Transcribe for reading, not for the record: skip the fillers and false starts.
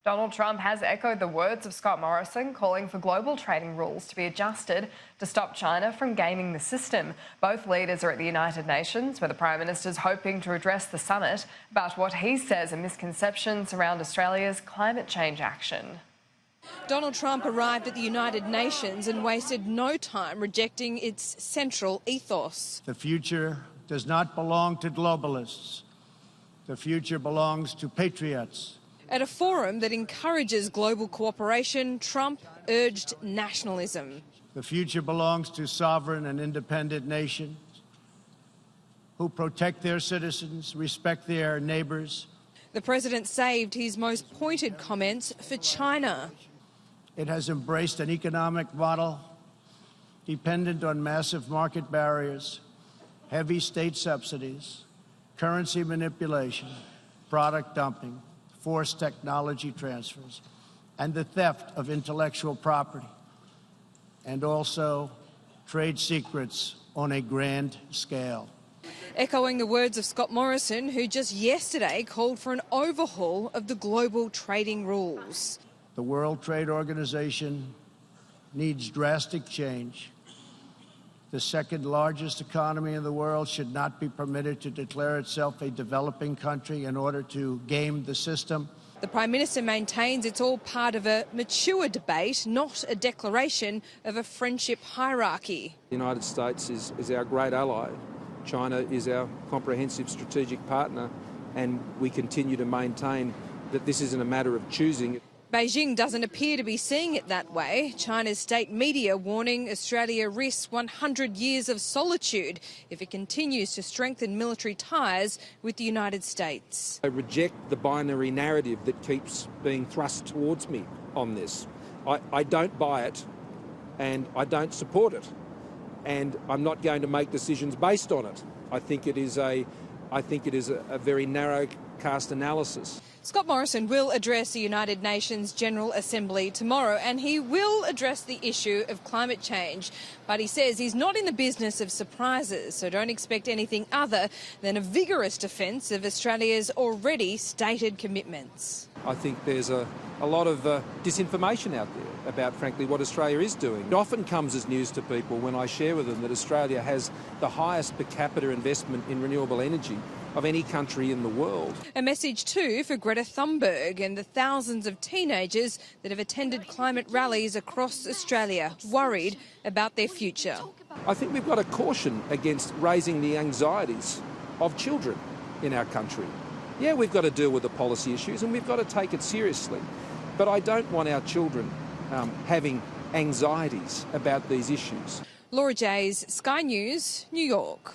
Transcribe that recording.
Donald Trump has echoed the words of Scott Morrison, calling for global trading rules to be adjusted to stop China from gaming the system. Both leaders are at the United Nations, where the Prime Minister is hoping to address the summit about what he says are misconceptions around Australia's climate change action. Donald Trump arrived at the United Nations and wasted no time rejecting its central ethos. The future does not belong to globalists. The future belongs to patriots. At a forum that encourages global cooperation, Trump urged nationalism. The future belongs to sovereign and independent nations who protect their citizens, respect their neighbours. The president saved his most pointed comments for China. It has embraced an economic model dependent on massive market barriers, heavy state subsidies, currency manipulation, product dumping, forced technology transfers, and the theft of intellectual property, and also trade secrets on a grand scale. Echoing the words of Scott Morrison, who just yesterday called for an overhaul of the global trading rules. The World Trade Organization needs drastic change. The second largest economy in the world should not be permitted to declare itself a developing country in order to game the system. The Prime Minister maintains it's all part of a mature debate, not a declaration of a friendship hierarchy. The United States is our great ally. China is our comprehensive strategic partner, and we continue to maintain that this isn't a matter of choosing. Beijing doesn't appear to be seeing it that way. China's state media warning Australia risks 100 years of solitude if it continues to strengthen military ties with the United States. I reject the binary narrative that keeps being thrust towards me on this. I don't buy it, and I don't support it, and I'm not going to make decisions based on it. I think it is a very narrow cast analysis. Scott Morrison will address the United Nations General Assembly tomorrow, and he will address the issue of climate change. But he says he's not in the business of surprises, so don't expect anything other than a vigorous defence of Australia's already stated commitments. I think there's a lot of disinformation out there about, frankly, what Australia is doing. It often comes as news to people when I share with them that Australia has the highest per capita investment in renewable energy of any country in the world. A message too for Greta Thunberg and the thousands of teenagers that have attended climate rallies across Australia, worried about their future. I think we've got to caution against raising the anxieties of children in our country. Yeah, we've got to deal with the policy issues and we've got to take it seriously. But I don't want our children having anxieties about these issues. Laura Jays, Sky News, New York.